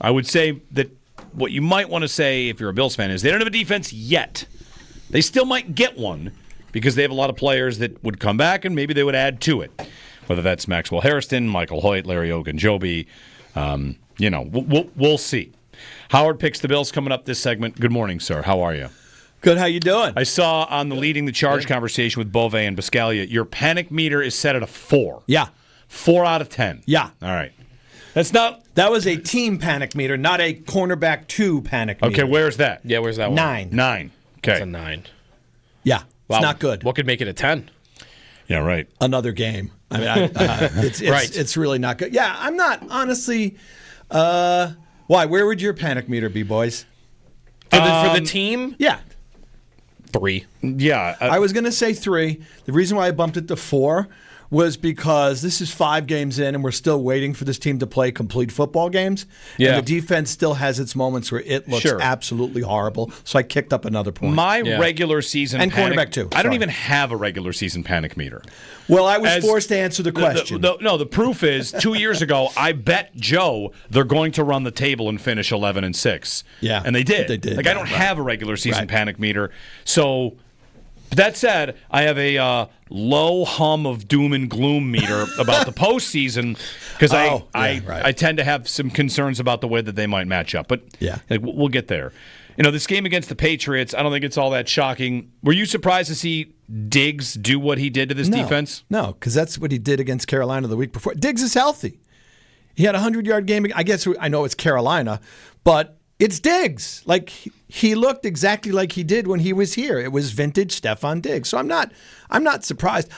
I would say that what you might want to say if you're a Bills fan is they don't have a defense yet. They still might get one because they have a lot of players that would come back and maybe they would add to it. Whether that's Maxwell Hairston, Michael Hoyt, Larry Ogunjobi, we'll see. Howard picks the Bills coming up this segment. Good morning, sir. How are you? Good. How you doing? I saw on the leading the charge conversation with Bove and Biscaglia, your panic meter is set at a 4. Yeah. 4 out of 10. Yeah. All right. That was a team panic meter, not a cornerback 2 panic meter. Okay, where's that? Yeah, where's that one? 9. 9. Okay. That's a 9. Yeah. Wow. It's not good. What could make it a 10? Yeah, right. Another game. I mean, it's really not good. Yeah, I'm not, honestly. Why? Where would your panic meter be, boys? For the team? Yeah. 3. Yeah. I was going to say 3. The reason why I bumped it to 4 was because this is 5 games in and we're still waiting for this team to play complete football games. Yeah. And the defense still has its moments where it looks absolutely horrible. So I kicked up another point. My regular season and panic, cornerback too. I don't even have a regular season panic meter. Well, I was forced to answer the question. The proof is 2 years ago I bet Joe they're going to run the table and finish 11-6. Yeah. And they did. They did. Like I don't have a regular season panic meter. So that said, I have a low hum of doom and gloom meter about the postseason because I tend to have some concerns about the way that they might match up. But we'll get there. This game against the Patriots, I don't think it's all that shocking. Were you surprised to see Diggs do what he did to this defense? No, because that's what he did against Carolina the week before. Diggs is healthy. He had a 100-yard game. I guess I know it's Carolina, but it's Diggs. Like, he looked exactly like he did when he was here. It was vintage Stephon Diggs. So I'm not surprised.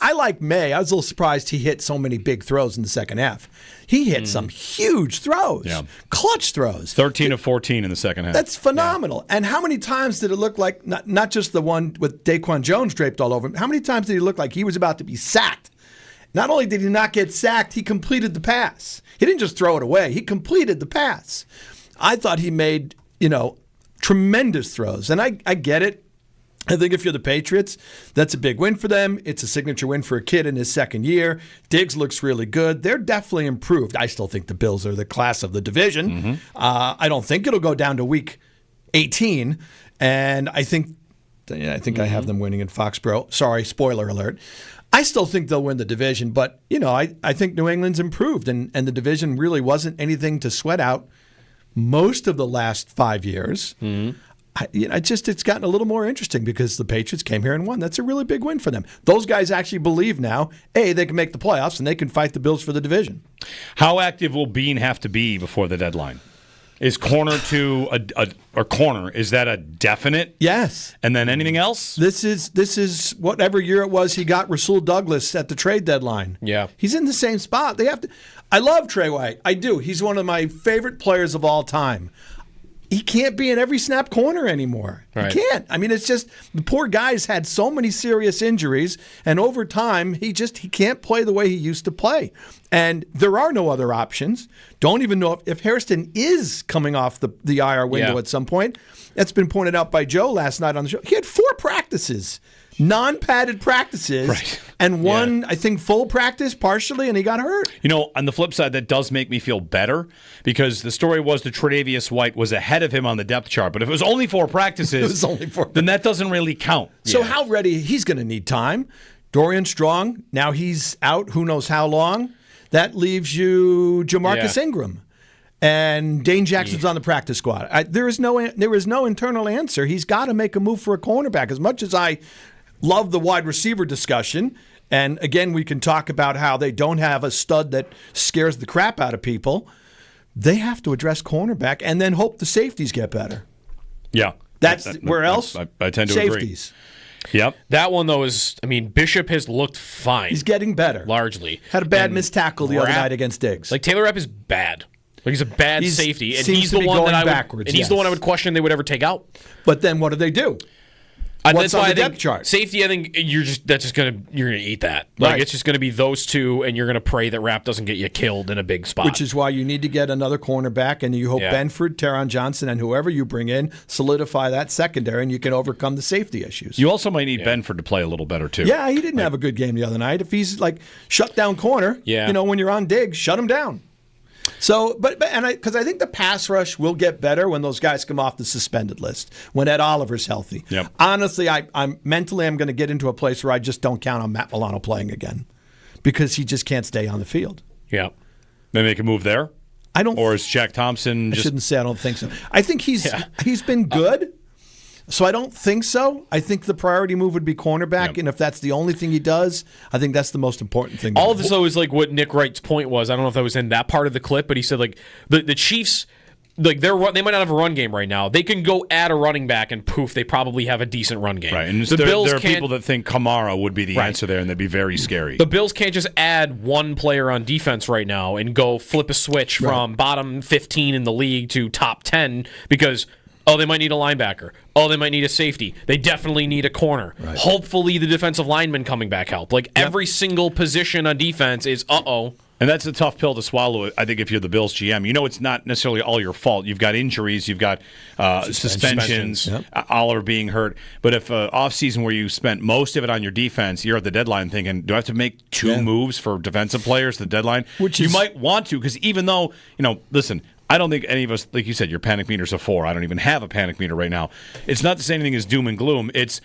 I like May. I was a little surprised he hit so many big throws in the second half. He hit some huge throws, clutch throws. 13 of 14 in the second half. That's phenomenal. Yeah. And how many times did it look like, not just the one with Daquan Jones draped all over him, how many times did he look like he was about to be sacked? Not only did he not get sacked, he completed the pass. He didn't just throw it away. He completed the pass. I thought he made, tremendous throws. And I get it. I think if you're the Patriots, that's a big win for them. It's a signature win for a kid in his second year. Diggs looks really good. They're definitely improved. I still think the Bills are the class of the division. Mm-hmm. I don't think it'll go down to week 18. And I think I have them winning in Foxborough. Sorry, spoiler alert. I still think they'll win the division. But, I think New England's improved. And the division really wasn't anything to sweat out most of the last 5 years. Mm-hmm. It's gotten a little more interesting because the Patriots came here and won. That's a really big win for them. Those guys actually believe now, they can make the playoffs and they can fight the Bills for the division. How active will Bean have to be before the deadline? Is corner corner, is that a definite? Yes. And then anything else? This is whatever year it was he got Rasul Douglas at the trade deadline. Yeah. He's in the same spot. They have to. I love Tre White. I do. He's one of my favorite players of all time. He can't be an every snap corner anymore. Right. He can't. I mean, it's just the poor guy's had so many serious injuries, and over time, he can't play the way he used to play. And there are no other options. Don't even know if Hairston is coming off the IR window at some point. That's been pointed out by Joe last night on the show. He had 4 practices. Non-padded practices, and one, I think, full practice partially, and he got hurt. On the flip side, that does make me feel better because the story was that Tre White was ahead of him on the depth chart. But if it was only 4 practices, then that doesn't really count. So how ready? He's going to need time. Dorian Strong, now he's out who knows how long. That leaves you Jamarcus Ingram. And Dane Jackson's on the practice squad. There is no internal answer. He's got to make a move for a cornerback. As much as I love the wide receiver discussion, and again, we can talk about how they don't have a stud that scares the crap out of people. They have to address cornerback and then hope the safeties get better. Yeah. Where else? I tend to safeties. Agree. Yep. That one, though, Bishop has looked fine. He's getting better. Largely. Had a bad missed tackle the other night against Diggs. Taylor Rapp is bad. He's a bad safety, and he's the one I would question they would ever take out. But then what do? What's on the depth chart? Safety, I think you're gonna eat that. It's just gonna be those two, and you're gonna pray that Rapp doesn't get you killed in a big spot. Which is why you need to get another cornerback, and you hope Benford, Taron Johnson, and whoever you bring in solidify that secondary, and you can overcome the safety issues. You also might need Benford to play a little better too. Yeah, he didn't have a good game the other night. If he's shut down corner, when you're on Diggs, shut him down. So, because I think the pass rush will get better when those guys come off the suspended list, when Ed Oliver's healthy. Yep. Honestly, I'm going to get into a place where I just don't count on Matt Milano playing again because he just can't stay on the field. Yeah. They make a move there? I don't. Or is Jack Thompson I just... shouldn't say I don't think so. I think he's been good. So I don't think so. I think the priority move would be cornerback, and if that's the only thing he does, I think that's the most important thing. All of this, though, is like what Nick Wright's point was. I don't know if that was in that part of the clip, but he said like the Chiefs, like they might not have a run game right now. They can go add a running back, and poof, they probably have a decent run game. Right, and the Bills there are people that think Kamara would be the answer there, and they'd be very scary. The Bills can't just add one player on defense right now and go flip a switch from bottom 15 in the league to top 10 because... Oh, they might need a linebacker. Oh, they might need a safety. They definitely need a corner. Right. Hopefully the defensive lineman coming back help. Like every single position on defense is uh-oh. And that's a tough pill to swallow, I think, if you're the Bills GM. You know it's not necessarily all your fault. You've got injuries. You've got suspensions, Oliver being hurt. But if offseason where you spent most of it on your defense, you're at the deadline thinking, do I have to make two moves for defensive players at the deadline? You might want to, because even though, listen, I don't think any of us, like you said, your panic meter's a 4. I don't even have a panic meter right now. It's not the same thing as doom and gloom. It's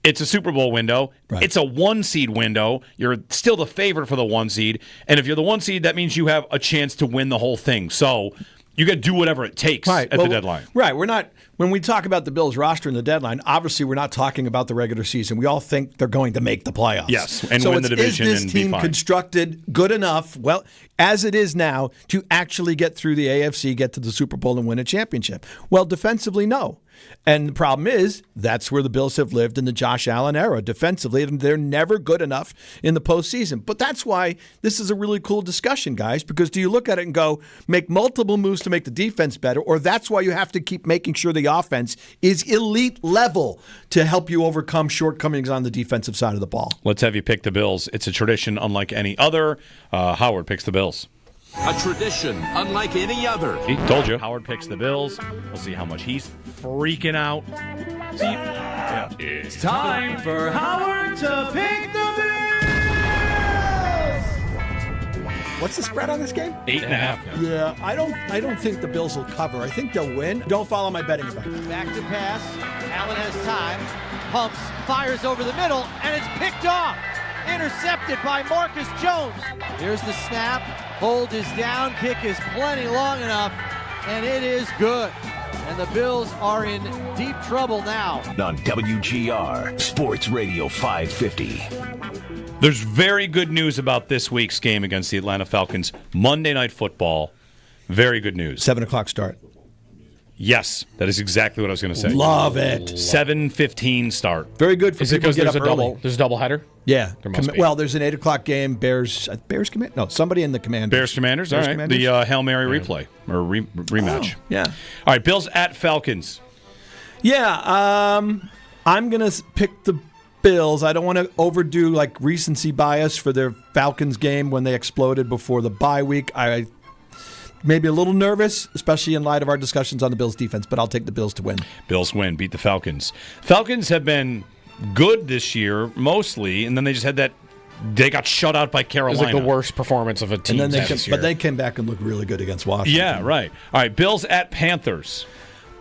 a Super Bowl window. Right. It's a 1-seed window. You're still the favorite for the 1 seed. And if you're the 1 seed, that means you have a chance to win the whole thing. So you got to do whatever it takes at the deadline. Right. We're not, when we talk about the Bills roster and the deadline, obviously we're not talking about the regular season. We all think they're going to make the playoffs. Yes, and win the division and be fine. Is this team constructed good enough, well, as it is now, to actually get through the AFC, get to the Super Bowl, and win a championship? Well, defensively, no. And the problem is, that's where the Bills have lived in the Josh Allen era. Defensively, they're never good enough in the postseason. But that's why this is a really cool discussion, guys, because do you look at it and go, make multiple moves to make the defense better, or that's why you have to keep making sure the offense is elite level to help you overcome shortcomings on the defensive side of the ball? Let's have you pick the Bills. It's a tradition unlike any other. Howard picks the Bills. A tradition unlike any other. He told you. Howard picks the Bills. We'll see how much he's freaking out. It's time for Howard to pick the Bills. What's the spread on this game? 8.5. Yeah, I don't think the Bills will cover. I think they'll win. Don't follow my betting advice. Back to pass. Allen has time. Pumps, fires over the middle, and it's picked off. Intercepted by Marcus Jones. Here's the snap. Hold is down. Kick is plenty long enough, and it is good. And the Bills are in deep trouble now. On WGR Sports Radio 550. There's very good news about this week's game against the Atlanta Falcons. Monday Night Football. Very good news. 7:00 start. Yes, that is exactly what I was going to say. Love it. 7:15 start. Very good for people to get up early. There's a double header? Yeah. There must be. Well, there's an 8:00 game. Bears command? No, somebody in the Commanders. Bears Commanders? All right. Commanders? The Hail Mary replay or rematch. Oh, yeah. All right, Bills at Falcons. Yeah, I'm going to pick the Bills. I don't want to overdo like recency bias for their Falcons game when they exploded before the bye week. I maybe a little nervous, especially in light of our discussions on the Bills' defense, but I'll take the Bills to win. Bills win, beat the Falcons. Falcons have been good this year, mostly, and then they just had that. They got shut out by Carolina. It was like the worst performance of a team this year. But they came back and looked really good against Washington. Yeah, right. All right, Bills at Panthers.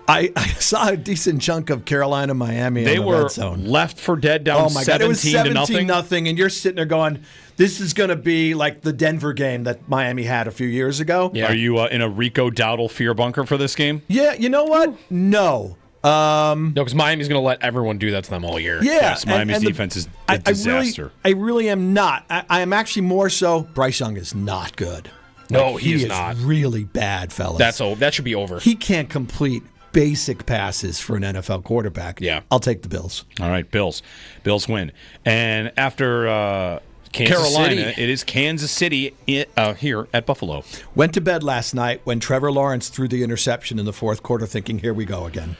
I saw a decent chunk of Carolina, Miami. They in the were red zone. left for dead down 17 it was 17 to nothing. And you're sitting there going, this is going to be like the Denver game that Miami had a few years ago. Yeah. Are you in a Rico Dowdle fear bunker for this game? Yeah, you know what? No. No, because Miami's going to let everyone do that to them all year. Yeah. Yes, Miami's defense is a disaster. I really am not. I am actually more so, Bryce Young is not good. No, he is is not. Really bad, fellas. That should be over. He can't complete basic passes for an NFL quarterback. Yeah. I'll take the Bills. All right, Bills. Bills win. And after Carolina, it is Kansas City here at Buffalo. Went to bed last night when Trevor Lawrence threw the interception in the fourth quarter thinking, here we go again.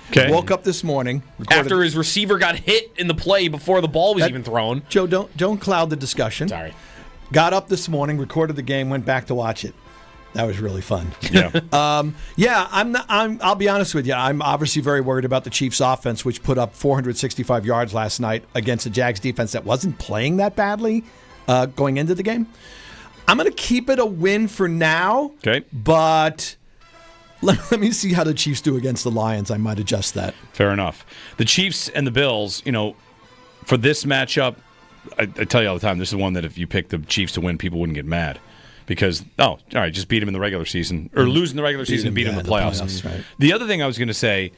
Okay. Woke up this morning. After his receiver got hit in the play before the ball was even thrown. Joe, don't cloud the discussion. Sorry. Got up this morning, recorded the game, went back to watch it. That was really fun. Yeah. I'll be honest with you. I'm obviously very worried about the Chiefs' offense, which put up 465 yards last night against the Jags defense that wasn't playing that badly going into the game. I'm going to keep it a win for now. Okay. But let me see how the Chiefs do against the Lions. I might adjust that. Fair enough. The Chiefs and the Bills, for this matchup, I tell you all the time, this is one that if you pick the Chiefs to win, people wouldn't get mad. Because, all right, just beat them in the regular season. Or lose in the regular season and beat them in the playoffs. Right. The other thing I was going to say,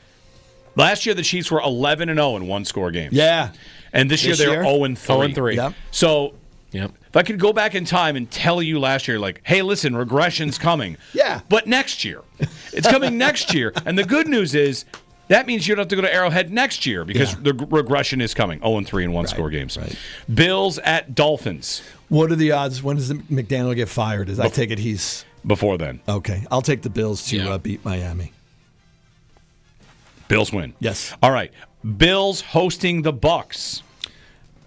last year the Chiefs were 11-0 in one-score games. Yeah. And this year they're 0-3. 0-3. Yep. So Yep. if I could go back in time and tell you last year, like, hey, listen, regression's coming. Yeah. But next year. It's coming next year. And the good news is that means you don't have to go to Arrowhead next year because the regression is coming. 0-3 in one-score games. Right. Bills at Dolphins. What are the odds? When does McDaniel get fired? I take it he's... Before then. Okay. I'll take the Bills to beat Miami. Bills win. Yes. All right. Bills hosting the Bucks.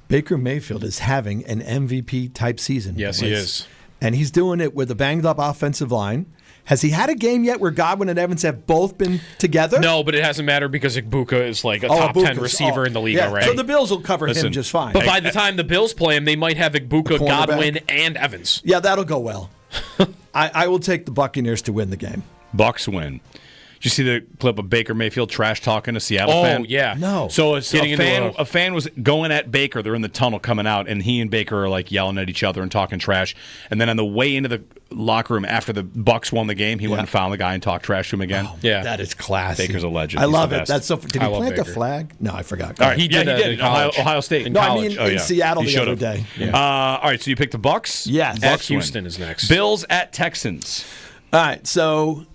Baker Mayfield is having an MVP-type season. Yes, he is. And he's doing it with a banged-up offensive line. Has he had a game yet where Godwin and Evans have both been together? No, but it hasn't mattered because Igbuka is like a top 10 receiver in the league already. So the Bills will cover him just fine. But by the time the Bills play him, they might have Igbuka, Godwin, and Evans. Yeah, that'll go well. I will take the Buccaneers to win the game. Bucks win. Did you see the clip of Baker Mayfield trash talking a Seattle fan? Oh, yeah. No. So a Getting fan was going at Baker. They're in the tunnel coming out, and he and Baker are like yelling at each other and talking trash. And then on the way into the locker room after the Bucks won the game, he went and found the guy and talked trash to him again. Yeah. That is classy. Baker's a legend. I He's love the it. best. That's so. Did he I love plant a Baker. flag? No, I forgot. All right. He did he did. in college. Ohio State. In No, I college. mean in Seattle He the other should've. day. Yeah. All right, so you picked the Bucks? Yes. At Bucks Houston win. is next. Bills at Texans. All right, so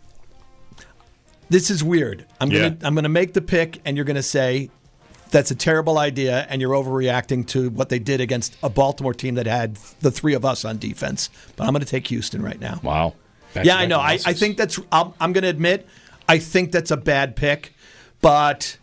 this is weird. I'm gonna make the pick, and you're gonna say that's a terrible idea, and you're overreacting to what they did against a Baltimore team that had the three of us on defense. But I'm gonna take Houston right now. Wow. Yeah, I know. I think that's. I'm gonna admit, I think that's a bad pick, but.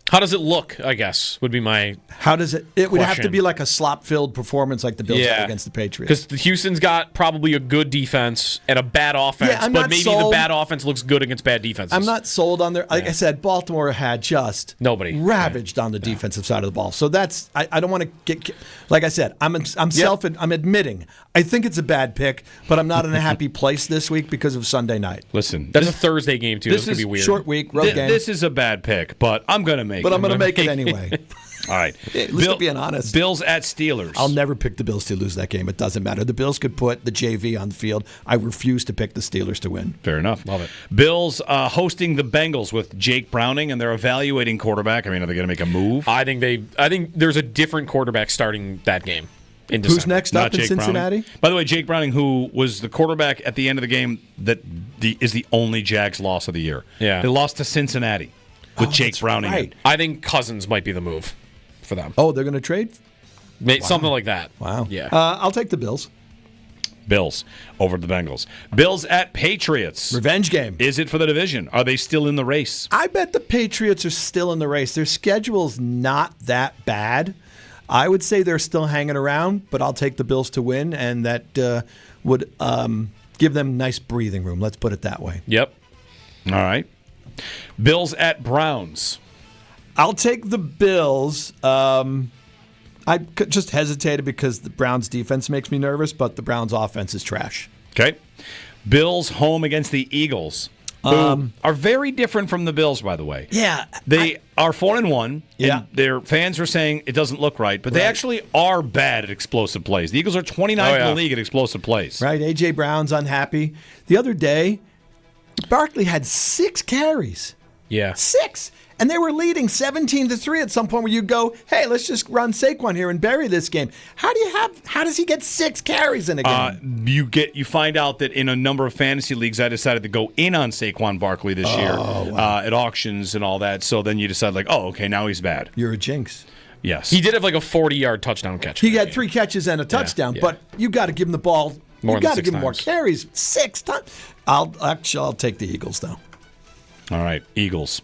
How does it look, I guess, would be my How does it? It would have to question. be like a slop-filled performance like the Bills had against the Patriots. Because Houston's got probably a good defense and a bad offense, Yeah, I'm but not maybe sold. the bad offense looks good against bad defenses. I'm not sold on their. Like I said, Baltimore had just Nobody. ravaged on the defensive side of the ball. So that's. I don't want to get. Like I said, I'm admitting. I think it's a bad pick, but I'm not in a happy place this week because of Sunday night. Listen. That's a Thursday game, too. This could be weird. Short week, road game. This is a bad pick, but I'm going to make it. But I'm going to make it anyway. All right. At least I'm being honest. Bills at Steelers. I'll never pick the Bills to lose that game. It doesn't matter. The Bills could put the JV on the field. I refuse to pick the Steelers to win. Fair enough. Love it. Bills hosting the Bengals with Jake Browning, and they're evaluating quarterback. I mean, are they going to make a move? I think there's a different quarterback starting that game in December. Who's next Not up in Jake Cincinnati? Browning. By the way, Jake Browning, who was the quarterback at the end of the game, is the only Jags loss of the year. Yeah. They lost to Cincinnati with Jake Browning. right. I think Cousins might be the move for them. Oh, they're going to trade? Something like that. Wow. Yeah. I'll take the Bills. Bills over the Bengals. Bills at Patriots. Revenge game. Is it for the division? Are they still in the race? I bet the Patriots are still in the race. Their schedule's not that bad. I would say they're still hanging around, but I'll take the Bills to win, and that would give them nice breathing room. Let's put it that way. Yep. All right. Bills at Browns. I'll take the Bills. I just hesitated because the Browns' defense makes me nervous, but the Browns' offense is trash. Okay. Bills home against the Eagles. Who are very different from the Bills, by the way. Yeah. They are 4-1. Yeah. And their fans are saying it doesn't look right, but they actually are bad at explosive plays. The Eagles are 29th in the league at explosive plays. Right. A.J. Brown's unhappy. The other day, Barkley had 6 carries. Yeah. 6. And they were leading 17-3 at some point where you go, hey, let's just run Saquon here and bury this game. How does he get 6 carries in a game? You find out that in a number of fantasy leagues, I decided to go in on Saquon Barkley this year at auctions and all that. So then you decide, like, oh, okay, now he's bad. You're a jinx. Yes. He did have like a 40-yard touchdown catch. He had 3 catches and a touchdown, but you got to give him the ball. More You than got to 6 give him more times. carries. 6 times. I'll take the Eagles, though. All right, Eagles.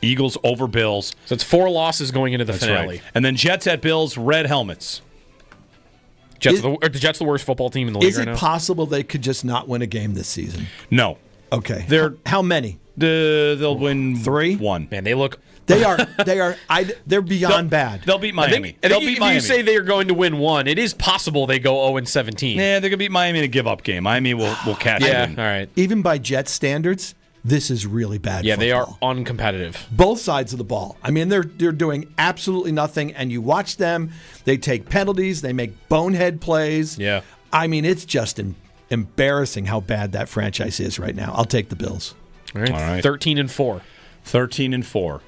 Eagles over Bills. So it's 4 losses going into the That's finale. right. And then Jets at Bills, red helmets. Are the Jets the worst football team in the league Is right it now? possible they could just not win a game this season? No. Okay. They're How many? They'll win 3. 1. Man, they look. They're beyond bad. They'll beat Miami. I They'll think beat if Miami. you say they are going to win 1, it is possible they go 0-17. Yeah, they're going to beat Miami in a give-up game. Miami will catch Yeah, it. all right. Even by Jets standards, this is really bad Yeah, they are football. uncompetitive. Both sides of the ball. I mean, they're doing absolutely nothing, and you watch them. They take penalties. They make bonehead plays. Yeah. I mean, it's just embarrassing how bad that franchise is right now. I'll take the Bills. All right. 13-4. 13-4.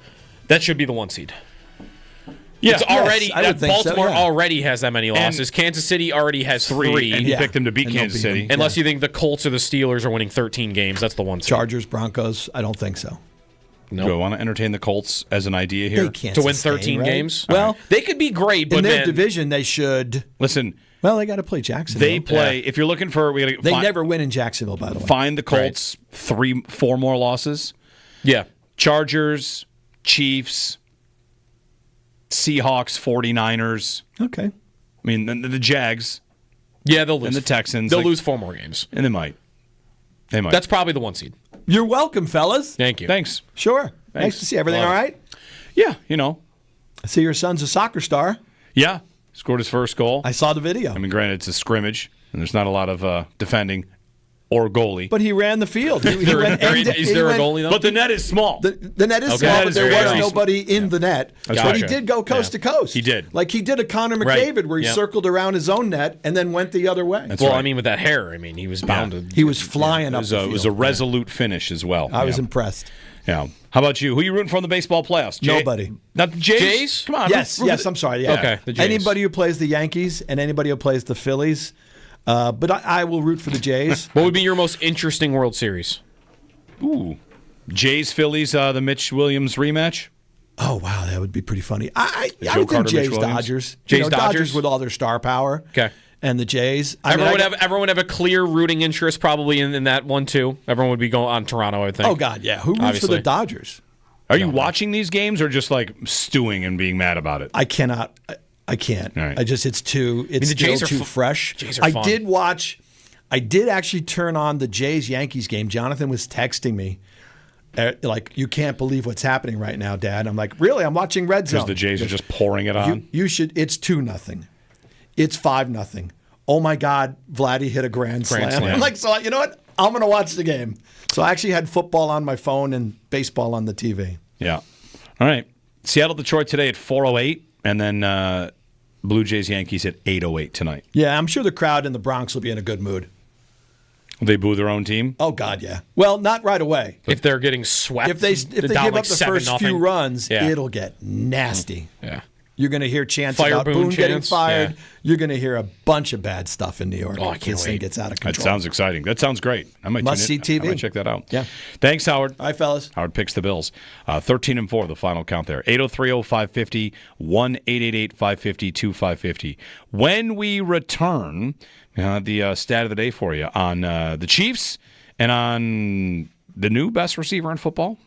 That should be the 1 seed. Yeah, It's already yes, I would think so, Baltimore yeah. already has that many losses. Kansas City already has 3. and he Yeah. picked them to beat And they'll Kansas beat City. them. Unless you think the Colts or the Steelers are winning 13 games, that's the 1 seed. Chargers, Broncos, I don't think so. Nope. Do I want to entertain the Colts as an idea here? They can't To win sustain, 13 right? games? Well, They could be great, but in their man, division, they should. Listen, Well, they got to play Jacksonville. they play. If you're looking for, we got They never win in Jacksonville, by the way. find the Colts 3-4 more losses. yeah. Chargers, Chiefs, Seahawks, 49ers. Okay. I mean, the Jags Yeah, they'll lose. and the Texans. They'll like- lose 4 more games. And they might. They might. That's probably the 1 seed. You're welcome, fellas. Thank you. Thanks. Sure. Thanks. Nice to see everything. Love All it. right. Yeah, you know. I see your son's a soccer star. Yeah. Scored his first goal. I saw the video. I mean, granted, it's a scrimmage, and there's not a lot of defending or goalie. But he ran the field. He went end to- Is he there a went- goalie, though? But the net is small. The net is Okay. small, That but is there very was small. nobody in the net. That's But he right. did go coast to coast. He did. Like he did a Connor Right. McDavid where he Yep. circled around his own net and then went the other way. That's Well, right. I mean, with that hair, I mean, he was bound to. He was flying it up was, the a, field. it was a resolute finish as well. I was Yeah. impressed. Yeah. How about you? Who are you rooting for in the baseball playoffs? Nobody. Not the Jays? Jays? Come on. Yes, root for yes, the- I'm sorry. Yeah. Okay, the Jays. Anybody who plays the Yankees and anybody who plays the Phillies. But I will root for the Jays. What would be your most interesting World Series? Ooh. Jays, Phillies, the Mitch Williams rematch. Oh, wow, that would be pretty funny. I Joe would think Carter, Mitch Jays, Williams? Dodgers. Jays, Dodgers Dodgers? with all their star power. Okay. And the Jays. Everyone would have a clear rooting interest probably in that one, too. Everyone would be going on Toronto, I would think. Oh, God, yeah. Who roots for Obviously. the Dodgers? Are you watching these games or just like stewing and being mad about it? I cannot. I can't. All right. It's still the Jays are too fu- fresh. Jays are I fun. did watch. I did actually turn on the Jays-Yankees game. Jonathan was texting me, like, you can't believe what's happening right now, Dad. I'm like, really? I'm watching Red Zone. Because the Jays are just pouring it on. You should. It's 2-0. It's 5-0. Oh my God, Vladdy hit a grand slam. slam. I'm like, so you know what? I'm going to watch the game. So I actually had football on my phone and baseball on the TV. Yeah. All right. Seattle, Detroit today at 4:08, and then Blue Jays, Yankees at 8:08 tonight. Yeah, I'm sure the crowd in the Bronx will be in a good mood. Will they boo their own team? Oh God, yeah. Well, not right away. If they're getting swept, If they down give like up the 7-0. first few runs, Yeah. it'll get nasty. Yeah. You're going to hear chants Fire about Boone Boone getting chants, fired. yeah. You're going to hear a bunch of bad stuff in New York. Oh, I if can't this thing wait. gets out of That control. sounds exciting. That sounds great. I might Must tune see in. TV. I might check that out. Yeah. Thanks, Howard. All right, fellas. Howard picks the Bills. 13-4, the final count there. 803-0550, 1-888-550-2550. When we return, the stat of the day for you on the Chiefs and on the new best receiver in football.